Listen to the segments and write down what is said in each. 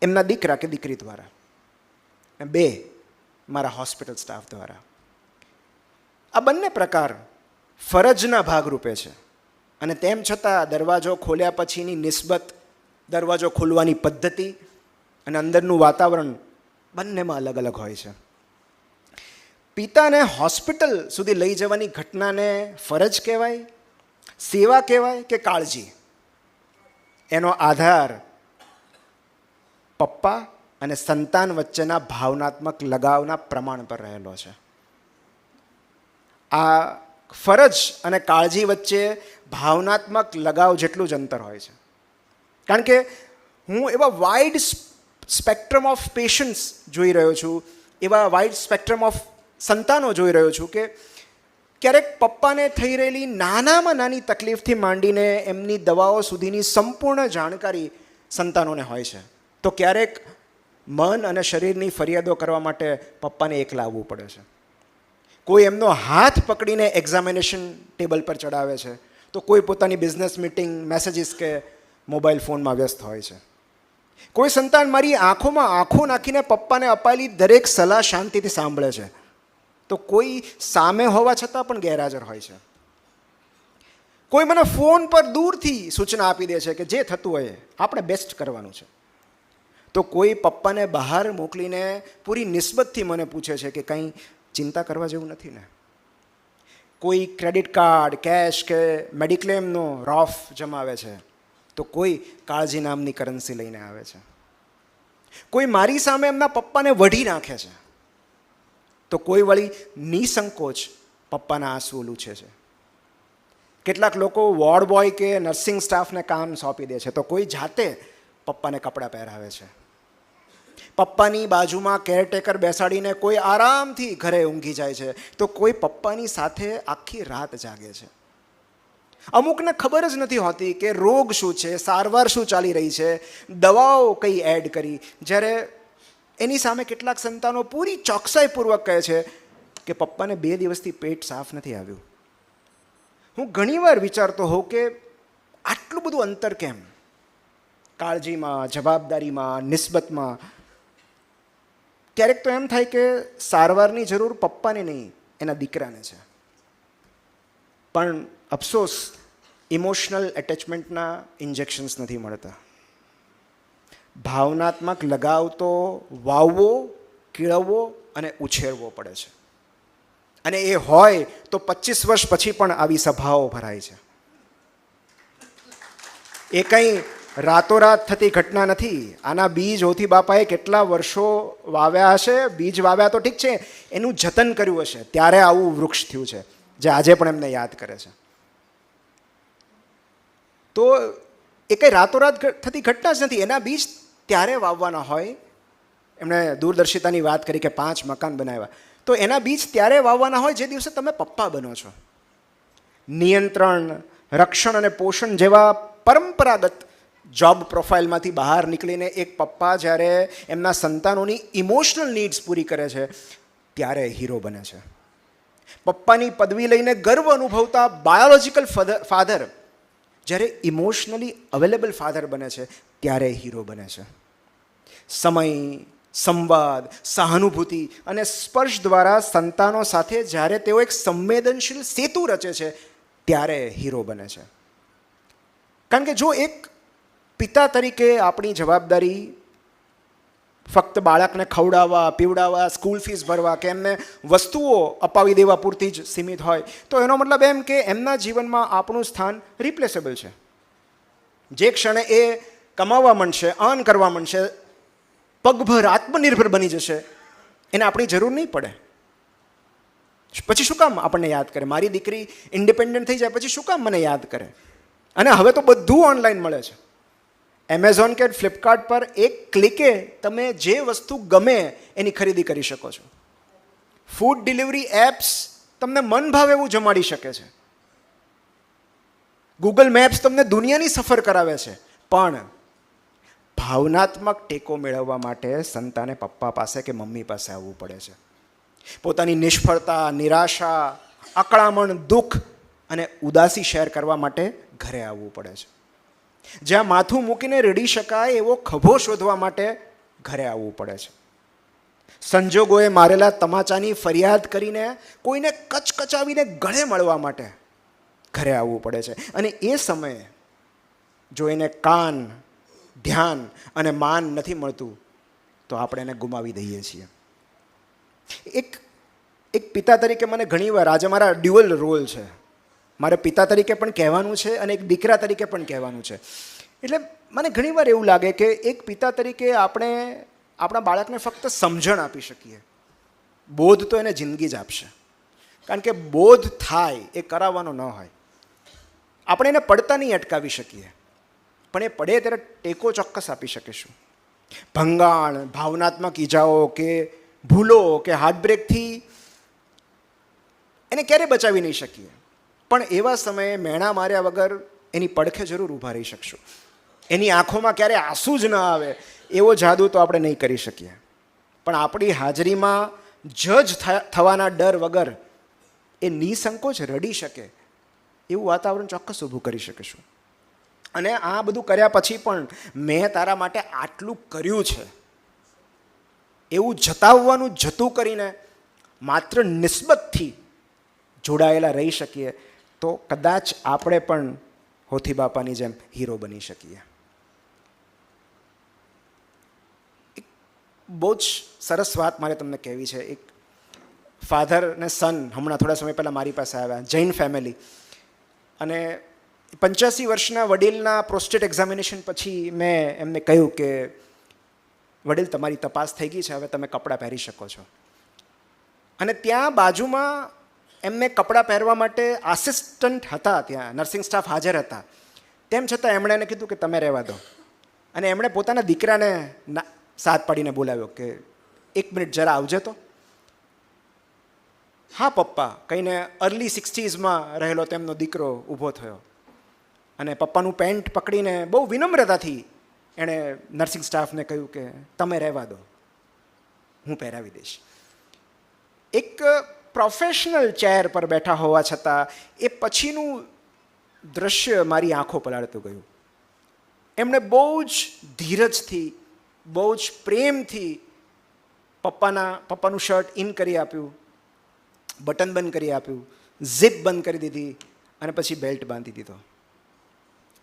એમના દીકરા કે દીકરી દ્વારા, અને 2 મારા હોસ્પિટલ સ્ટાફ દ્વારા. આ બંને પ્રકાર ફરજના ભાગરૂપે છે, અને તેમ છતાં દરવાજો ખોલ્યા પછીની નિસ્બત, દરવાજો ખોલવાની પદ્ધતિ અને અંદરનું વાતાવરણ બંનેમાં અલગ અલગ હોય છે. પિતાને હોસ્પિટલ સુધી લઈ જવાની ઘટનાને ફરજ કહેવાય, સેવા કહેવાય કે કાળજી? એનો આધાર પપ્પા અને સંતાન વચ્ચેના ભાવનાત્મક લગાવના પ્રમાણ પર રહેલો છે. આ ફરજ અને કાળજી વચ્ચે ભાવનાત્મક લગાવ જેટલું જ અંતર હોય છે. કારણ કે હું એવા વાઇડ સ્પેક્ટ્રમ ઓફ પેશન્ટ્સ જોઈ રહ્યો છું, એવા વાઇડ સ્પેક્ટ્રમ ઓફ સંતાનો જોઈ રહ્યો છું કે ક્યારેક પપ્પાને થઈ રહેલી નાનામાં નાની તકલીફથી માંડીને એમની દવાઓ સુધીની સંપૂર્ણ જાણકારી સંતાનોને હોય છે, તો ક્યારેક મન અને શરીરની ફરિયાદો કરવા માટે પપ્પાને એકલા આવવું પડે છે. કોઈ એમનો હાથ પકડીને એક્ઝામિનેશન ટેબલ પર ચડાવે છે, તો કોઈ પોતાની બિઝનેસ મીટિંગ, મેસેજીસ કે મોબાઈલ ફોનમાં વ્યસ્ત હોય છે. કોઈ સંતાન મારી આંખોમાં આંખો નાખીને પપ્પાને અપાયેલી દરેક સલાહ શાંતિથી સાંભળે છે, તો કોઈ સામે હોવા છતાં પણ ગેરહાજર હોય છે. કોઈ મને ફોન પર દૂરથી સૂચના આપી દે છે કે જે થતું હોય આપણે બેસ્ટ કરવાનું છે, તો કોઈ પપ્પાને બહાર મોકલીને પૂરી નિસ્બતથી મને પૂછે છે કે કંઈ ચિંતા કરવા જેવું નથી ને. કોઈ ક્રેડિટ કાર્ડ, કેશ કે મેડિક્લેમનો રોફ જમાવે છે, તો કોઈ કાળજી નામની કરન્સી લઈને આવે છે. કોઈ મારી સામે એમના પપ્પાને વઢી નાખે છે, તો કોઈ વળી નિસંકોચ પપ્પાના આંસુ લૂછે છે. કેટલાક લોકો વોર્ડ બોય કે નર્સિંગ સ્ટાફને કામ સોંપી દે છે, તો કોઈ જાતે પપ્પાને કપડાં પહેરાવે છે. પપ્પાની બાજુમાં કેરટેકર બેસાડીને કોઈ આરામથી ઘરે ઊંઘી જાય છે, તો કોઈ પપ્પાની સાથે આખી રાત જાગે છે. અમુકને ખબર જ નથી હોતી કે રોગ શું છે, સારવાર શું ચાલી રહી છે, દવાઓ કઈ એડ કરી, જ્યારે એની સામે કેટલાક સંતાનો પૂરી ચોકસાઈપૂર્વક કહે છે કે પપ્પાને 2 દિવસથી પેટ સાફ નથી આવ્યું. હું ઘણીવાર વિચારતો હોઉં કે આટલું બધું અંતર કેમ? કાળજીમાં, જવાબદારીમાં, નિસ્બતમાં. ક્યારેક તો એમ થાય કે સારવારની જરૂર પપ્પાને નહીં, એના દીકરાને છે. પણ અફસોસ, ઇમોશનલ એટેચમેન્ટના ઇન્જેક્શન્સ નથી મળતા. ભાવનાત્મક લગાવ તો વાવવો, કેળવવો અને ઉછેરવો પડે છે. અને એ હોય તો 25 વર્ષ પછી પણ આવી સભાઓ ભરાય છે. એ કંઈ રાતોરાત થતી ઘટના નથી. આના બીજ હોથી બાપાએ કેટલા વર્ષો વાવ્યા હશે. બીજ વાવ્યા તો ઠીક છે, એનું જતન કર્યું હશે, ત્યારે આવું વૃક્ષ થયું છે જે આજે પણ એમને યાદ કરે છે. તો એ કંઈ રાતોરાત થતી ઘટના જ નથી. એના બીજ ત્યારે વાવવાના હોય. એમણે દૂરદર્શિતાની વાત કરી કે 5 મકાન બનાવ્યા, તો એના બીજ ત્યારે વાવવાના હોય જે દિવસે તમે પપ્પા બનો છો. નિયંત્રણ, રક્ષણ અને પોષણ જેવા પરંપરાગત જોબ પ્રોફાઇલમાંથી બહાર નીકળીને એક પપ્પા જ્યારે એમના સંતાનોની ઇમોશનલ નીડ્સ પૂરી કરે છે, ત્યારે હીરો બને છે. પપ્પાની પદવી લઈને ગર્વ અનુભવતા બાયોલોજિકલ ફાધર જ્યારે ઇમોશનલી અવેલેબલ ફાધર બને છે, ત્યારે હીરો બને છે. સમય, સંવાદ, સહાનુભૂતિ અને સ્પર્શ દ્વારા સંતાનો સાથે જ્યારે તેઓ એક સંવેદનશીલ સેતુ રચે છે, ત્યારે હીરો બને છે. કારણ કે જો એક પિતા તરીકે આપણી જવાબદારી ફક્ત બાળકને ખવડાવવા, પીવડાવવા, સ્કૂલ ફીસ ભરવા કે એમને વસ્તુઓ અપાવી દેવા પૂરતી જ સીમિત હોય, તો એનો મતલબ એમ કે એમના જીવનમાં આપણું સ્થાન રિપ્લેસેબલ છે. જે ક્ષણે એ કમાવા માંડશે, અર્ન કરવા માંડશે, પગભર આત્મનિર્ભર બની જશે, એને આપણી જરૂર નહીં પડે. પછી શું કામ આપણને યાદ કરે? મારી દીકરી ઇન્ડિપેન્ડન્ટ થઈ જાય પછી શું કામ મને યાદ કરે? અને હવે તો બધું ઓનલાઈન મળે છે. એમેઝોન કે ફ્લિપકાર્ટ પર એક ક્લિકે તમે જે વસ્તુ ગમે એની ખરીદી કરી શકો છો. ફૂડ ડિલિવરી એપ્સ તમને મન ભાવે એવું જમાડી શકે છે. ગૂગલ મેપ્સ તમને દુનિયાની સફર કરાવે છે. પણ ભાવનાત્મક ટેકો મેળવવા માટે સંતાને પપ્પા પાસે કે મમ્મી પાસે આવવું પડે છે. પોતાની નિષ્ફળતા, નિરાશા, અકળામણ, દુઃખ અને ઉદાસી શેર કરવા માટે ઘરે આવવું પડે છે. જ્યાં માથું મૂકીને રડી શકાય એવો ખભો શોધવા માટે ઘરે આવવું પડે છે. સંજોગોએ મારેલા તમાચાની ફરિયાદ કરીને કોઈને કચકચાવીને ગળે મળવા માટે ઘરે આવવું પડે છે. અને એ સમયે જો એને કાન, ધ્યાન અને માન નથી મળતું તો આપણે એને ગુમાવી દઈએ છીએ. એક પિતા તરીકે મને ઘણીવાર, આજે મારા ડ્યુઅલ રોલ છે, મારે પિતા તરીકે પણ કહેવાનું છે અને એક દીકરા તરીકે પણ કહેવાનું છે. એટલે મને ઘણીવાર એવું લાગે કે એક પિતા તરીકે આપણે આપણા બાળકને ફક્ત સમજણ આપી શકીએ, બોધ તો એને જિંદગી જ આપશે. કારણ કે બોધ થાય એ કરાવવાનો ન હોય. આપણે એને પડતા નહીં અટકાવી શકીએ, પણ એ પડે ત્યારે ટેકો ચોક્કસ આપી શકીશું. ભંગાણ, ભાવનાત્મક ઈજાઓ કે ભૂલો કે હાર્ટબ્રેકથી એને ક્યારે બચાવી નહીં શકીએ, પણ એવા સમયે મેણા માર્યા વગર એની પડખે જરૂર ઊભા રહી શકશું. એની આંખોમાં ક્યારે આંસુ જ ન આવે એવો જાદુ તો આપણે નહીં કરી શકીએ, પણ આપણી હાજરીમાં જજ થવાના ડર વગર એ નિસંકોચ રડી શકે એવું વાતાવરણ ચોક્કસ ઊભું કરી શકીશું. અને આ બધું કર્યા પછી પણ મેં તારા માટે આટલું કર્યું છે એવું જતાવવાનું જતું કરીને માત્ર નિસ્બતથી જોડાયેલા રહી શકીએ તો કદાચ આપણે પણ હોથી બાપાની જેમ હીરો બની શકીએ. એક બહુ જ સરસ વાત મારે તમને કહેવી છે. એક ફાધર ને સન હમણાં થોડા સમય પહેલાં મારી પાસે આવ્યા, જૈન ફેમિલી, અને 85 વર્ષના વડીલના પ્રોસ્ટેટ એક્ઝામિનેશન પછી મેં એમને કહ્યું કે વડીલ, તમારી તપાસ થઈ ગઈ છે, હવે તમે કપડાં પહેરી શકો છો. અને ત્યાં બાજુમાં એમને કપડાં પહેરવા માટે આસિસ્ટન્ટ હતા, ત્યાં નર્સિંગ સ્ટાફ હાજર હતા. તેમ છતાં એમણે એને કીધું કે તમે રહેવા દો. અને એમણે પોતાના દીકરાને સાથ પાડીને બોલાવ્યો કે 1 મિનિટ જરા આવજે તો. હા પપ્પા કહીને અર્લી 60s રહેલો તેમનો દીકરો ઊભો થયો અને પપ્પાનું પેન્ટ પકડીને બહુ વિનમ્રતાથી એણે નર્સિંગ સ્ટાફને કહ્યું કે તમે રહેવા દો, હું પહેરાવી દઈશ. એક પ્રોફેશનલ ચેર પર બેઠા હોવા છતાં એ પછીનું દૃશ્ય મારી આંખો પલાળતું ગયું. એમણે બહુ જ ધીરજથી, બહુ જ પ્રેમથી પપ્પાનું શર્ટ ઇન કરી આપ્યું, બટન બંધ કરી આપ્યું, ઝીપ બંધ કરી દીધી અને પછી બેલ્ટ બાંધી દીધો,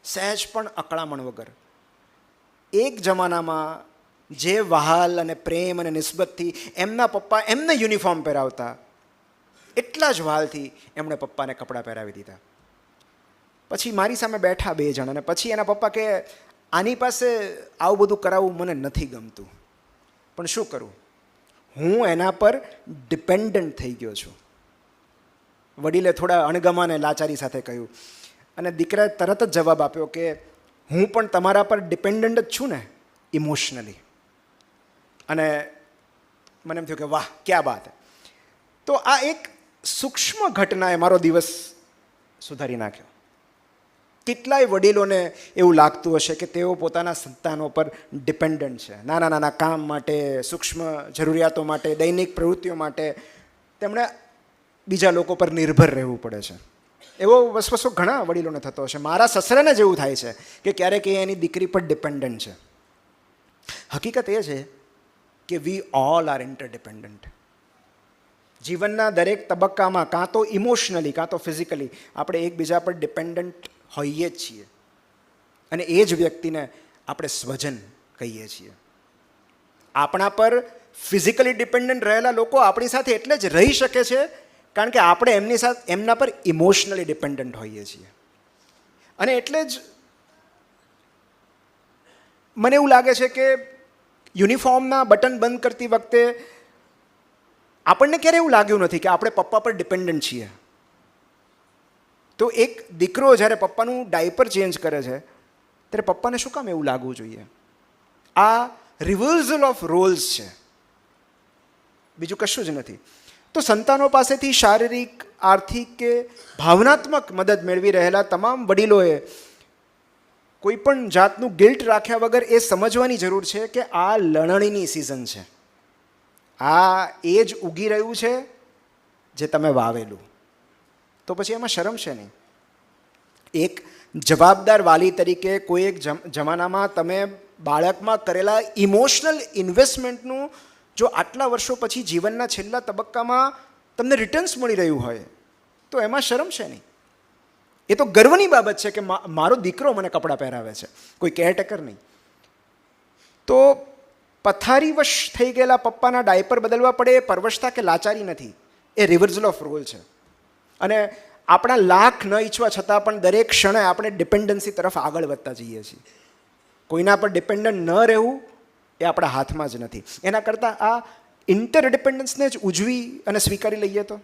સહેજ પણ અકળામણ વગર. એક જમાનામાં જે વહાલ અને પ્રેમ અને નિસ્બતથી એમના પપ્પા એમને યુનિફોર્મ પહેરાવતા, એટલા જ વહાલથી એમણે પપ્પાને કપડાં પહેરાવી દીધા. પછી મારી સામે બેઠા 2 જણ અને પછી એના પપ્પા કે આની પાસે આવું બધું કરાવવું મને નથી ગમતું, પણ શું કરું, હું એના પર ડિપેન્ડન્ટ થઈ ગયો છું. વડીલે થોડા અણગમાને લાચારી સાથે કહ્યું અને દીકરાએ તરત જ જવાબ આપ્યો કે હું પણ તમારા પર ડિપેન્ડન્ટ જ છું ને, ઇમોશનલી. અને મને એમ થયું કે વાહ ક્યા બાત. તો આ એક સૂક્ષ્મ ઘટનાએ મારો દિવસ સુધારી નાખ્યો. કેટલાય વડીલોને એવું લાગતું હશે કે તેઓ પોતાના સંતાનો પર ડિપેન્ડન્ટ છે. નાના નાના કામ માટે, સૂક્ષ્મ જરૂરિયાતો માટે, દૈનિક પ્રવૃત્તિઓ માટે તેમણે બીજા લોકો પર નિર્ભર રહેવું પડે છે. એવો વસવસો ઘણા વડીલોને થતો હશે. મારા સસરાને જ એવું થાય છે કે ક્યારેક એ એની દીકરી પર ડિપેન્ડન્ટ છે. હકીકત એ છે કે વી ઓલ આર ઇન્ટરડિપેન્ડન્ટ. જીવનના દરેક તબક્કામાં કાં તો ઇમોશનલી કાં તો ફિઝિકલી આપણે એકબીજા પર ડિપેન્ડન્ટ હોઈએ જ છીએ. અને એ જ વ્યક્તિને આપણે સ્વજન કહીએ છીએ. આપણા પર ફિઝિકલી ડિપેન્ડન્ટ રહેલા લોકો આપણી સાથે એટલે જ રહી શકે છે કારણ કે આપણે એમના પર ઇમોશનલી ડિપેન્ડન્ટ હોઈએ છીએ. અને એટલે જ મને એવું લાગે છે કે યુનિફોર્મના બટન બંધ કરતી વખતે આપણને ક્યારે એવું લાગ્યું નથી કે આપણે પપ્પા પર ડિપેન્ડન્ટ છીએ. તો એક દીકરો જ્યારે પપ્પાનું ડાયપર ચેન્જ કરે છે ત્યારે પપ્પાને શું કામ એવું લાગવું જોઈએ? આ રિવર્સલ ઓફ રોલ્સ છે, બીજું કશું જ નથી. તો સંતાનો પાસેથી શારીરિક, આર્થિક કે ભાવનાત્મક મદદ મેળવી રહેલા તમામ વડીલોએ કોઈ પણ જાતનું ગિલ્ટ રાખ્યા વગર એ સમજવાની જરૂર છે કે આ લણણીની સિઝન છે. આ એ જ ઉગી રહ્યું છે જે તમે વાવેલું. તો પછી એમાં શરમ છે નહીં. એક જવાબદાર વાલી તરીકે કોઈ એક જમાનામાં તમે બાળકમાં કરેલા ઇમોશનલ ઇન્વેસ્ટમેન્ટનું જો આટલા વર્ષો પછી જીવનના છેલ્લા તબક્કામાં તમને રિટર્ન્સ મળી રહ્યું હોય તો એમાં શરમ છે નહીં. એ તો ગર્વની બાબત છે કે મારો દીકરો મને કપડાં પહેરાવે છે, કોઈ કેરટેકર નહીં. તો પથારીવશ થઈ ગયેલા પપ્પાના ડાયપર બદલવા પડે એ પરવશતા કે લાચારી નથી, એ રિવર્સલ ઓફ રોલ છે. અને આપણા લાખ ન ઈચ્છવા છતાં પણ દરેક ક્ષણે આપણે ડિપેન્ડન્સી તરફ આગળ વધતા જઈએ છીએ. કોઈના પર ડિપેન્ડન્ટ ન રહેવું એ આપણા હાથમાં જ નથી. એના કરતાં આ ઇન્ટરડિપેન્ડન્સને જ ઉજવી અને સ્વીકારી લઈએ તો